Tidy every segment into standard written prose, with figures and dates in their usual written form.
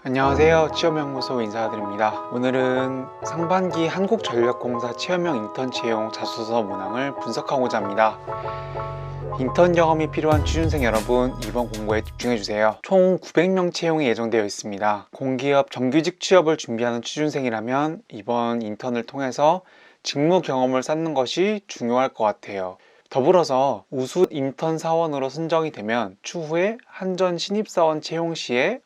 안녕하세요. 취업연구소 인사드립니다. 오늘은 상반기 한국전력공사 취업형 인턴 채용 자소서 문항을 분석하고자 합니다. 인턴 경험이 필요한 취준생 여러분, 이번 공고에 집중해주세요. 총 900명 채용이 예정되어 있습니다. 공기업 정규직 취업을 준비하는 취준생이라면 이번 인턴을 통해서 직무 경험을 쌓는 것이 중요할 것 같아요. 더불어서 우수 인턴 사원으로 선정이 되면 추후에 한전 신입사원 채용 시에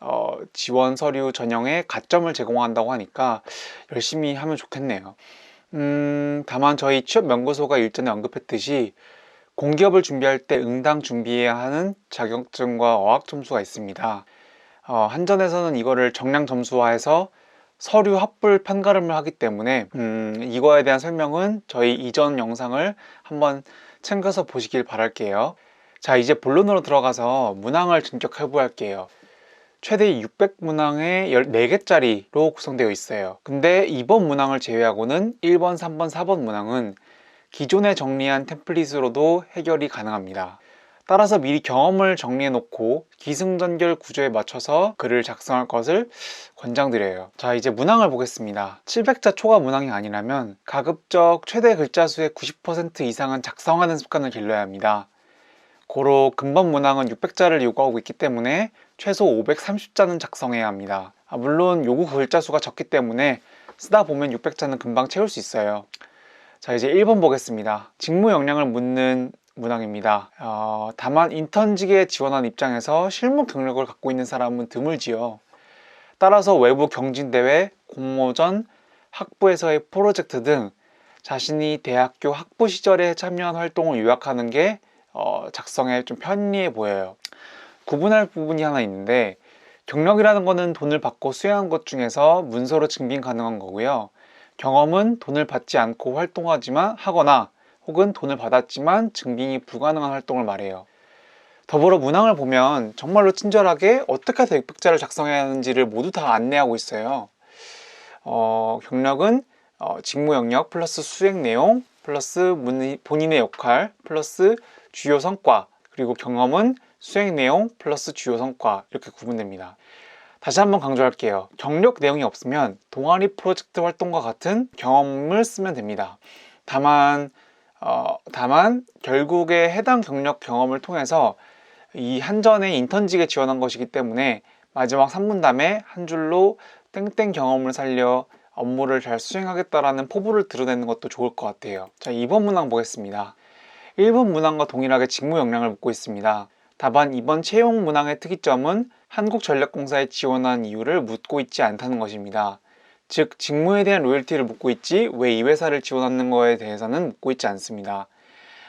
지원 서류 전형에 가점을 제공한다고 하니까 열심히 하면 좋겠네요. 다만 저희 취업연구소가 일전에 언급했듯이 공기업을 준비할 때 응당 준비해야 하는 자격증과 어학 점수가 있습니다. 한전에서는 이거를 정량 점수화해서 서류 합불 판가름을 하기 때문에 이거에 대한 설명은 저희 이전 영상을 한번 챙겨서 보시길 바랄게요. 자, 이제 본론으로 들어가서 문항을 전격 해부할게요. 최대 600문항에 14개짜리로 구성되어 있어요. 근데 이번 문항을 제외하고는 1번, 3번, 4번 문항은 기존에 정리한 템플릿으로도 해결이 가능합니다. 따라서 미리 경험을 정리해 놓고 기승전결 구조에 맞춰서 글을 작성할 것을 권장드려요. 자, 이제 문항을 보겠습니다. 700자 초과 문항이 아니라면 가급적 최대 글자 수의 90% 이상은 작성하는 습관을 길러야 합니다. 고로 근본 문항은 600자를 요구하고 있기 때문에 최소 530자는 작성해야 합니다. 물론 요구 글자 수가 적기 때문에 쓰다 보면 600자는 금방 채울 수 있어요. 자, 이제 1번 보겠습니다. 직무 역량을 묻는 문항입니다. 다만 인턴직에 지원한 입장에서 실무 경력을 갖고 있는 사람은 드물지요. 따라서 외부 경진대회, 공모전, 학부에서의 프로젝트 등 자신이 대학교 학부 시절에 참여한 활동을 요약하는 게 작성에 좀 편리해 보여요. 구분할 부분이 하나 있는데, 경력이라는 거는 돈을 받고 수행한 것 중에서 문서로 증빙 가능한 거고요. 경험은 돈을 받지 않고 활동하지만 하거나 혹은 돈을 받았지만 증빙이 불가능한 활동을 말해요. 더불어 문항을 보면 정말로 친절하게 어떻게 해서 600자를 작성해야 하는지를 모두 다 안내하고 있어요. 경력은 직무 영역 플러스 수행 내용 플러스 본인의 역할 플러스 주요 성과, 그리고 경험은 수행 내용 플러스 주요 성과, 이렇게 구분됩니다. 다시 한번 강조할게요. 경력 내용이 없으면 동아리 프로젝트 활동과 같은 경험을 쓰면 됩니다. 다만 결국에 해당 경력 경험을 통해서 이 한전의 인턴직에 지원한 것이기 때문에 마지막 3문담에 한 줄로 땡땡 경험을 살려 업무를 잘 수행하겠다라는 포부를 드러내는 것도 좋을 것 같아요. 자, 2번 문항 보겠습니다. 1번 문항과 동일하게 직무 역량을 묻고 있습니다. 다만 이번 채용 문항의 특이점은 한국전력공사에 지원한 이유를 묻고 있지 않다는 것입니다. 즉, 직무에 대한 로열티를 묻고 있지 왜 이 회사를 지원하는 거에 대해서는 묻고 있지 않습니다.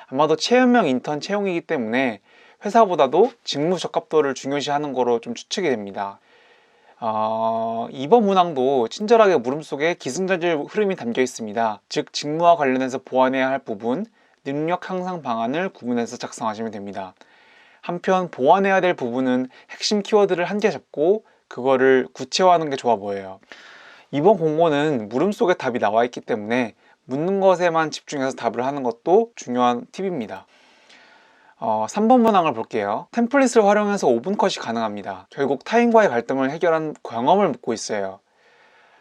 아마도 체험형 인턴 채용이기 때문에 회사보다도 직무 적합도를 중요시하는 거로 좀 추측이 됩니다. 이번 문항도 친절하게 물음 속에 기승전결 흐름이 담겨 있습니다. 즉, 직무와 관련해서 보완해야 할 부분, 능력 향상 방안을 구분해서 작성하시면 됩니다. 한편 보완해야 될 부분은 핵심 키워드를 한 개 잡고 그거를 구체화하는 게 좋아 보여요. 이번 공고는 물음 속에 답이 나와 있기 때문에 묻는 것에만 집중해서 답을 하는 것도 중요한 팁입니다. 3번 문항을 볼게요. 템플릿을 활용해서 5분 컷이 가능합니다. 결국 타인과의 갈등을 해결한 경험을 묻고 있어요.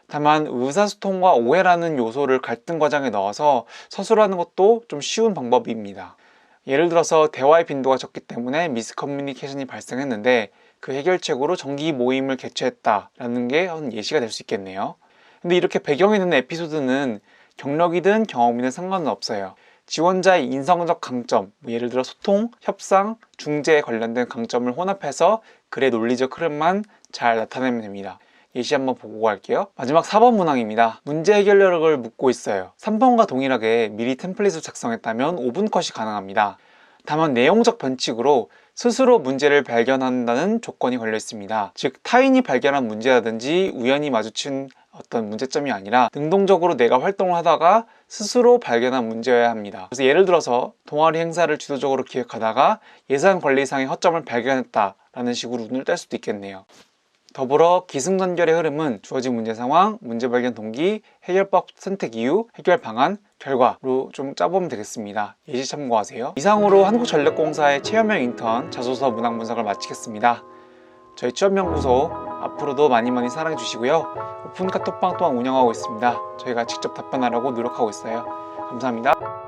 다만 의사소통과 오해라는 요소를 갈등 과정에 넣어서 서술하는 것도 좀 쉬운 방법입니다. 예를 들어서 대화의 빈도가 적기 때문에 미스커뮤니케이션이 발생했는데 그 해결책으로 정기 모임을 개최했다라는 게 예시가 될 수 있겠네요. 근데 이렇게 배경이 되는 에피소드는 경력이든 경험이든 상관은 없어요. 지원자의 인성적 강점, 예를 들어 소통, 협상, 중재에 관련된 강점을 혼합해서 글의 논리적 흐름만 잘 나타내면 됩니다. 예시 한번 보고 갈게요. 마지막 4번 문항입니다. 문제 해결력을 묻고 있어요. 3번과 동일하게 미리 템플릿을 작성했다면 5분 컷이 가능합니다. 다만 내용적 변칙으로 스스로 문제를 발견한다는 조건이 걸려 있습니다. 즉, 타인이 발견한 문제라든지 우연히 마주친 어떤 문제점이 아니라 능동적으로 내가 활동을 하다가 스스로 발견한 문제여야 합니다. 그래서 예를 들어서 동아리 행사를 주도적으로 기획하다가 예산 관리상의 허점을 발견했다라는 식으로 운을 뗄 수도 있겠네요. 더불어 기승전결의 흐름은 주어진 문제 상황, 문제 발견 동기, 해결법 선택 이유, 해결 방안, 결과로 좀 짜보면 되겠습니다. 예시 참고하세요. 이상으로 한국전력공사의 체험형 인턴 자소서 문항 분석을 마치겠습니다. 저희 취업연구소 앞으로도 많이 많이 사랑해 주시고요. 오픈 카톡방 또한 운영하고 있습니다. 저희가 직접 답변하려고 노력하고 있어요. 감사합니다.